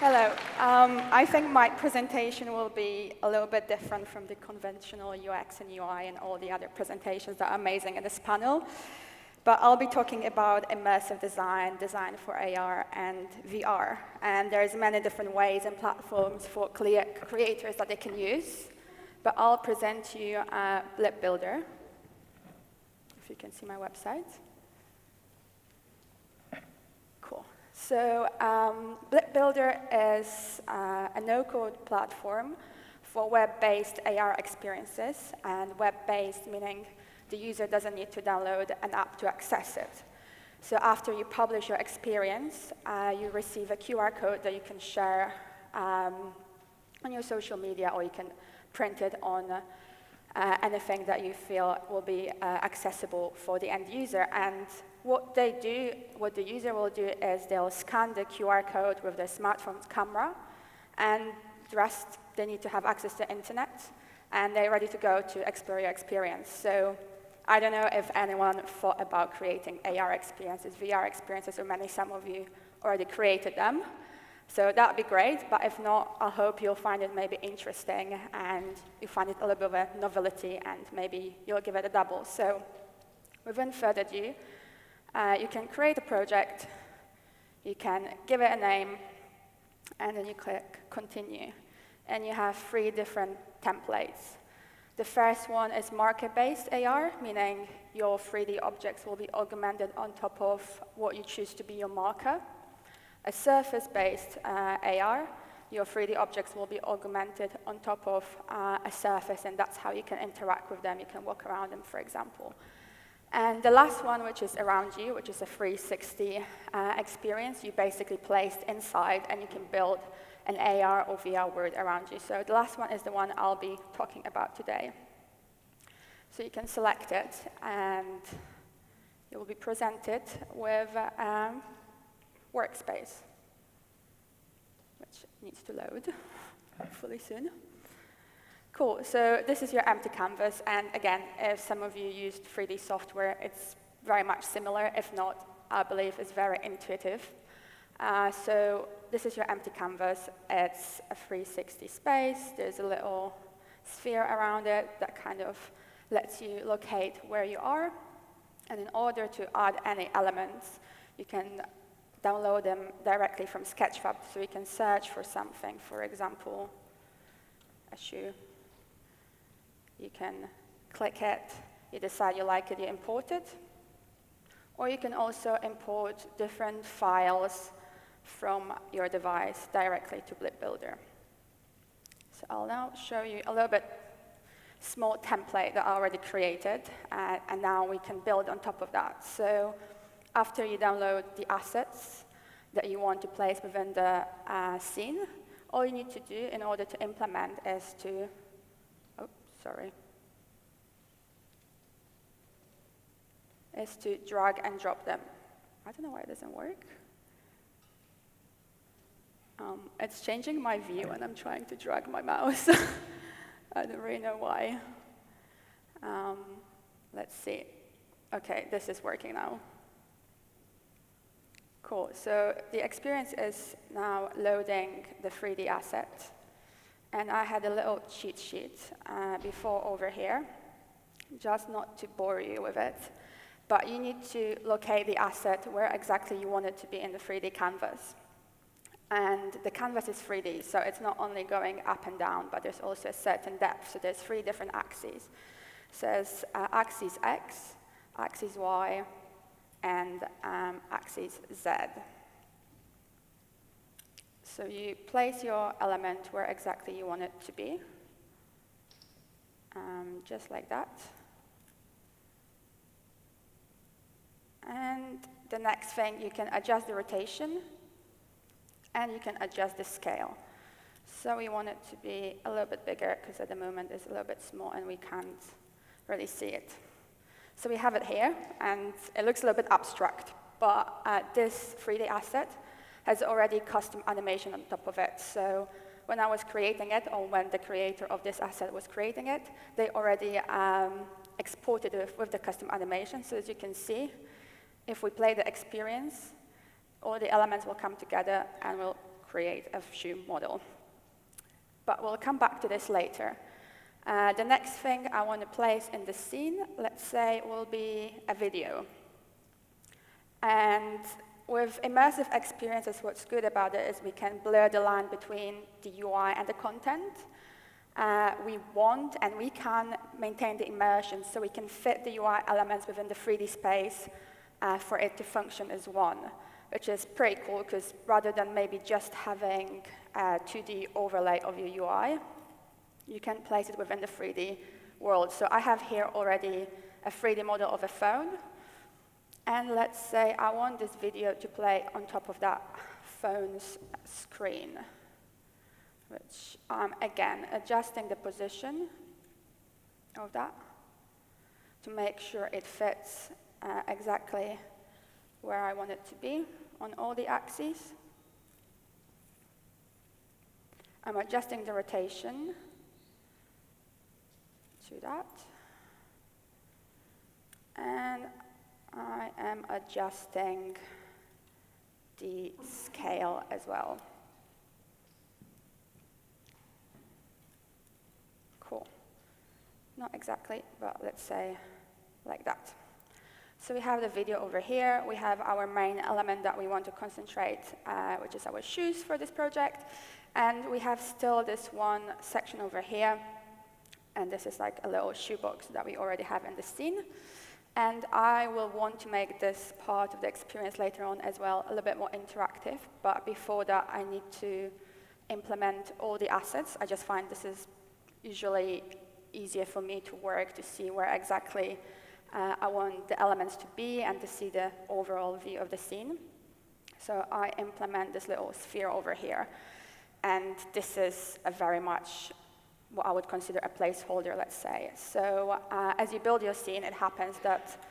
Hello. I think my presentation will be a little bit different from the conventional UX and UI and all the other presentations that are amazing in this panel. But I'll be talking about immersive design, design for AR and VR. And there's many different ways and platforms for creators that they can use. But I'll present to you Blippbuilder, if you can see my website. Cool. So Blippbuilder is a no-code platform for web-based AR experiences, and web-based meaning the user doesn't need to download an app to access it. So after you publish your experience, you receive a QR code that you can share on your social media, or you can print it on anything that you feel will be accessible for the end user. And what the user will do is they'll scan the QR code with their smartphone camera, and the rest, they need to have access to internet, and they're ready to go to explore your experience. So I don't know if anyone thought about creating AR experiences, VR experiences, or some of you already created them. So that would be great, but if not, I hope you'll find it maybe interesting, and you find it a little bit of a novelty, and maybe you'll give it a double. So without further ado, you can create a project, you can give it a name, and then you click Continue. And you have 3 different templates. The first one is marker-based AR, meaning your 3D objects will be augmented on top of what you choose to be your marker. A surface-based AR, your 3D objects will be augmented on top of a surface, and that's how you can interact with them. You can walk around them, for example. And the last one, which is around you, which is a 360 experience, you basically placed inside, and you can build an AR or VR world around you. So the last one is the one I'll be talking about today. So you can select it, and you will be presented with workspace, which needs to load, hopefully soon. Cool, so this is your empty canvas, and again, if some of you used 3D software, it's very much similar. If not, I believe it's very intuitive. So this is your empty canvas. It's a 360 space. There's a little sphere around it that kind of lets you locate where you are. And in order to add any elements, you can download them directly from Sketchfab. So you can search for something, for example, a shoe. You can click it, you decide you like it, you import it. Or you can also import different files from your device directly to Blippbuilder. So I'll now show you a little bit small template that I already created, and now we can build on top of that. So after you download the assets that you want to place within the scene, all you need to do in order to implement is to, is to drag and drop them. I don't know why it doesn't work. It's changing my view when I'm trying to drag my mouse. I don't really know why. Let's see. OK, this is working now. Cool. So the experience is now loading the 3D asset. And I had a little cheat sheet before over here, just not to bore you with it. But you need to locate the asset where exactly you want it to be in the 3D canvas. And the canvas is 3D, so it's not only going up and down, but there's also a certain depth. So there's 3 different axes. So there's axis X, axis Y, and axis Z. So you place your element where exactly you want it to be, just like that. And the next thing, you can adjust the rotation, and you can adjust the scale. So we want it to be a little bit bigger, because at the moment it's a little bit small, and we can't really see it. So we have it here, and it looks a little bit abstract, but this 3D asset has already custom animation on top of it. So when I was creating it, or when the creator of this asset was creating it, they already exported it with the custom animation. So as you can see, if we play the experience, all the elements will come together and will create a shoe model. But we'll come back to this later. The next thing I want to place in the scene, let's say, will be a video. And with immersive experiences, what's good about it is we can blur the line between the UI and the content. We want and we can maintain the immersion, so we can fit the UI elements within the 3D space for it to function as one, which is pretty cool, because rather than maybe just having a 2D overlay of your UI, you can place it within the 3D world. So I have here already a 3D model of a phone. And let's say I want this video to play on top of that phone's screen, which I'm, again, adjusting the position of that to make sure it fits exactly where I want it to be on all the axes. I'm adjusting the rotation to that. And I am adjusting the scale as well. Cool. Not exactly, but let's say like that. So we have the video over here. We have our main element that we want to concentrate, which is our shoes for this project. And we have still this one section over here. And this is like a little shoebox that we already have in the scene. And I will want to make this part of the experience later on as well a little bit more interactive. But before that, I need to implement all the assets. I just find this is usually easier for me to work to see where exactly I want the elements to be and to see the overall view of the scene. So I implement this little sphere over here. And this is a very much what I would consider a placeholder, let's say. So as you build your scene, it happens that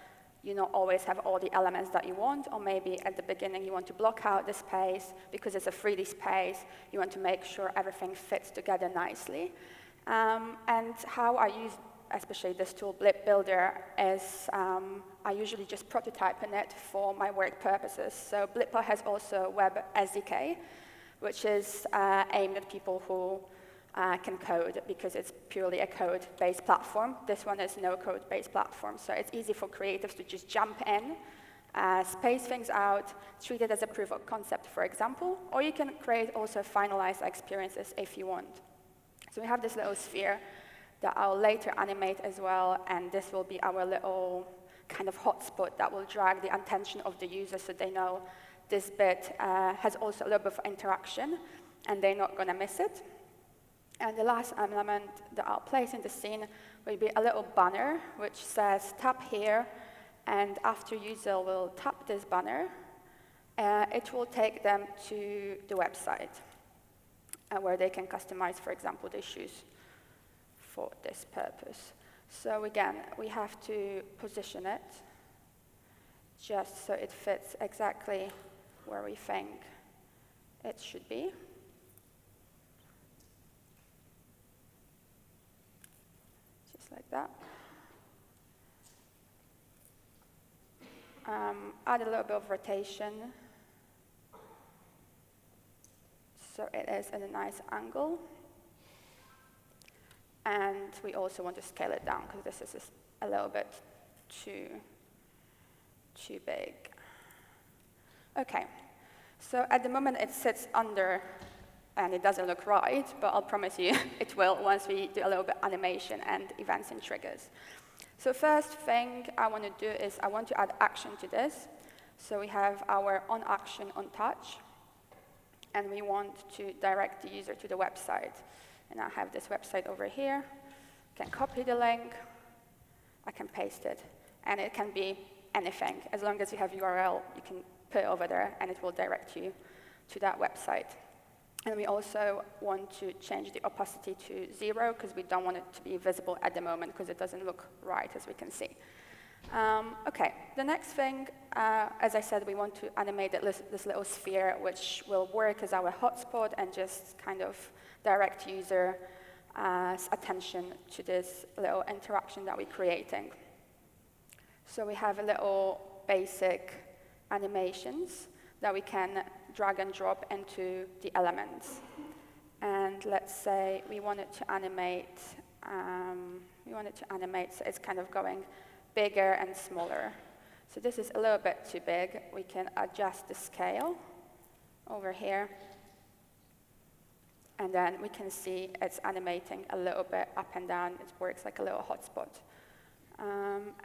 you not always have all the elements that you want, or maybe at the beginning you want to block out the space because it's a 3D space. You want to make sure everything fits together nicely. And how I use, especially this tool, Blippbuilder, is I usually just prototype in it for my work purposes. So Blippbuilder has also a web SDK, which is aimed at people who can code, because it's purely a code-based platform. This one is no code-based platform, so it's easy for creatives to just jump in, space things out, treat it as a proof of concept, for example, or you can create also finalized experiences if you want. So we have this little sphere that I'll later animate as well, and this will be our little kind of hotspot that will drag the attention of the user so they know this bit has also a little bit of interaction, and they're not going to miss it. And the last element that I'll place in the scene will be a little banner which says tap here, and after user will tap this banner, it will take them to the website where they can customize, for example, their shoes for this purpose. So again, we have to position it just so it fits exactly where we think it should be. Like that. Add a little bit of rotation so it is at a nice angle. And we also want to scale it down because this is a little bit too big. Okay, so at the moment it sits under and it doesn't look right, but I'll promise you it will once we do a little bit animation and events and triggers. So first thing I want to do is I want to add action to this. So we have our on action on touch, and we want to direct the user to the website. And I have this website over here. I can copy the link, I can paste it, and it can be anything. As long as you have URL, you can put it over there, and it will direct you to that website. And we also want to change the opacity to 0, because we don't want it to be visible at the moment, because it doesn't look right, as we can see. OK, the next thing, as I said, we want to animate this little sphere, which will work as our hotspot and just kind of direct user attention to this little interaction that we're creating. So we have a little basic animations that we can drag and drop into the elements. And let's say we want it to animate, so it's kind of going bigger and smaller. So this is a little bit too big. We can adjust the scale over here. And then we can see it's animating a little bit up and down. It works like a little hotspot.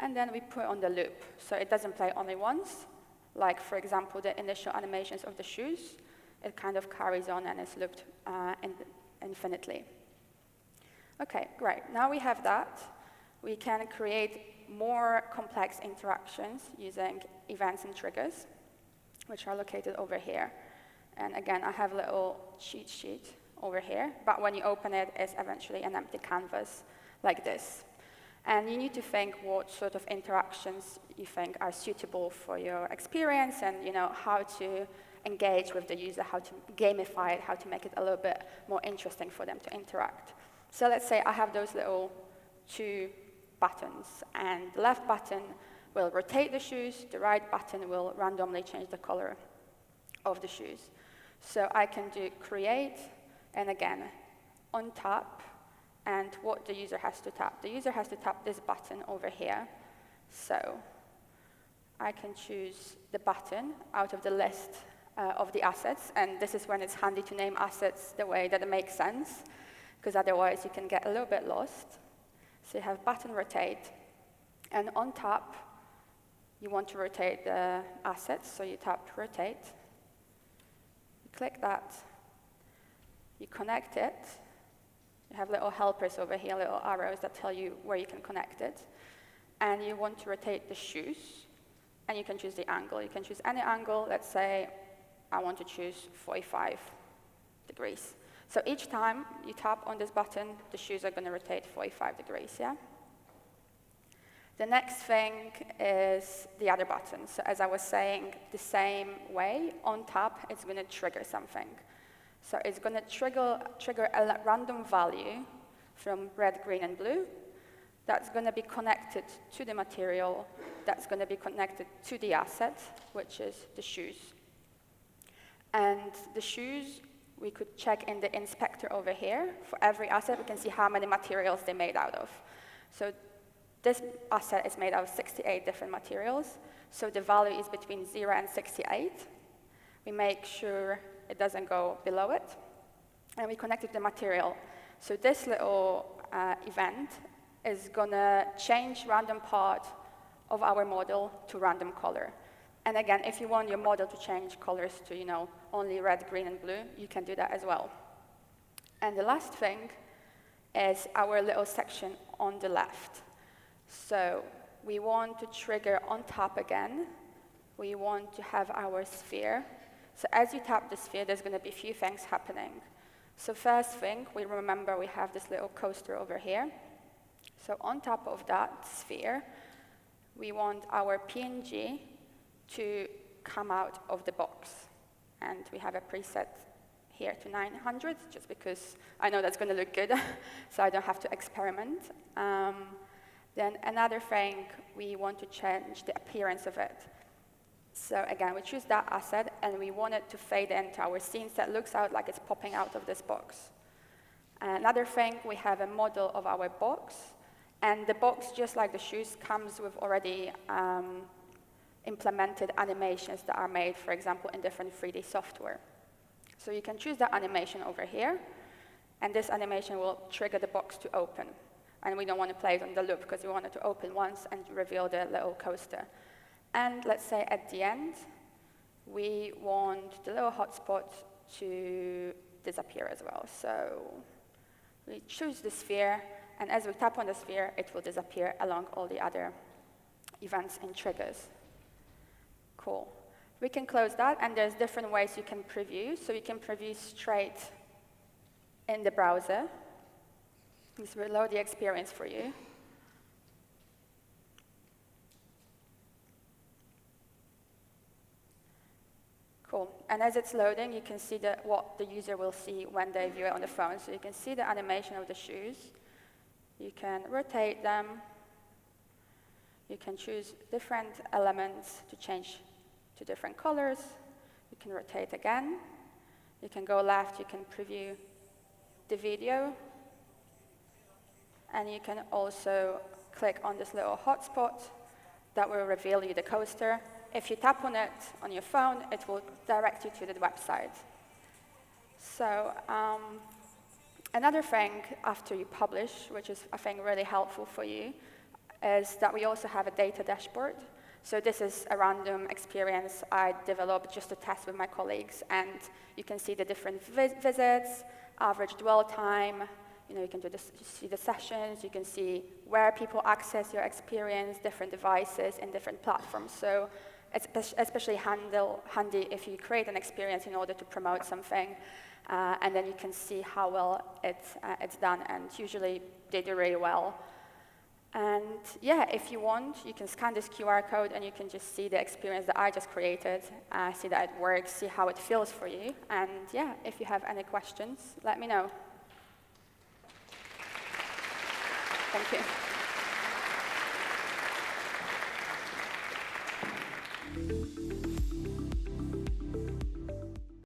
And then we put on the loop. So it doesn't play only once. Like, for example, the initial animations of the shoes. It kind of carries on and is looped infinitely. OK, great. Now we have that. We can create more complex interactions using events and triggers, which are located over here. And again, I have a little cheat sheet over here. But when you open it, it's eventually an empty canvas like this. And you need to think what sort of interactions you think are suitable for your experience and how to engage with the user, how to gamify it, how to make it a little bit more interesting for them to interact. So let's say I have those little 2 buttons, and the left button will rotate the shoes, the right button will randomly change the color of the shoes. So I can do create, and again, on tap, and what the user has to tap. The user has to tap this button over here. So I can choose the button out of the list of the assets, and this is when it's handy to name assets the way that it makes sense, because otherwise you can get a little bit lost. So you have button rotate, and on tap, you want to rotate the assets, so you tap rotate. You click that, you connect it. You have little helpers over here, little arrows that tell you where you can connect it. And you want to rotate the shoes, and you can choose the angle. You can choose any angle. Let's say I want to choose 45 degrees. So each time you tap on this button, the shoes are going to rotate 45 degrees, yeah? The next thing is the other button. So as I was saying, the same way, on tap, it's going to trigger something. So it's going to trigger a random value from red, green, and blue that's going to be connected to the material, that's going to be connected to the asset, which is the shoes. And the shoes, we could check in the inspector over here. For every asset, we can see how many materials they're made out of. So this asset is made out of 68 different materials. So the value is between 0 and 68. We make sure it doesn't go below it. And we connect it to the material. So this little event is going to change random part of our model to random color. And again, if you want your model to change colors to, only red, green, and blue, you can do that as well. And the last thing is our little section on the left. So we want to trigger on tap again. We want to have our sphere. So as you tap the sphere, there's going to be a few things happening. So first thing, we remember we have this little coaster over here. So on top of that sphere, we want our PNG to come out of the box. And we have a preset here to 900, just because I know that's going to look good, so I don't have to experiment. Then another thing, we want to change the appearance of it. So again, we choose that asset, and we want it to fade into our scene that looks out like it's popping out of this box. Another thing, we have a model of our box, and the box, just like the shoes, comes with already implemented animations that are made, for example, in different 3D software. So you can choose that animation over here, and this animation will trigger the box to open. And we don't want to play it on the loop, because we want it to open once and reveal the little coaster. And let's say at the end, we want the little hotspot to disappear as well. So we choose the sphere, and as we tap on the sphere, it will disappear along all the other events and triggers. Cool. We can close that, and there's different ways you can preview. So you can preview straight in the browser. This will load the experience for you. Cool. And as it's loading, you can see what the user will see when they view it on the phone. So you can see the animation of the shoes. You can rotate them. You can choose different elements to change to different colors. You can rotate again. You can go left, you can preview the video. And you can also click on this little hotspot that will reveal you the coaster. If you tap on it on your phone, it will direct you to the website. So another thing after you publish, which is, I think, really helpful for you, is that we also have a data dashboard. So this is a random experience I developed just to test with my colleagues. And you can see the different visits, average dwell time. You can see the sessions. You can see where people access your experience, different devices, and different platforms. So it's especially handy if you create an experience in order to promote something. And then you can see how well it's done. And usually, they do really well. And yeah, if you want, you can scan this QR code and you can just see the experience that I just created, see that it works, see how it feels for you. And yeah, if you have any questions, let me know. Thank you.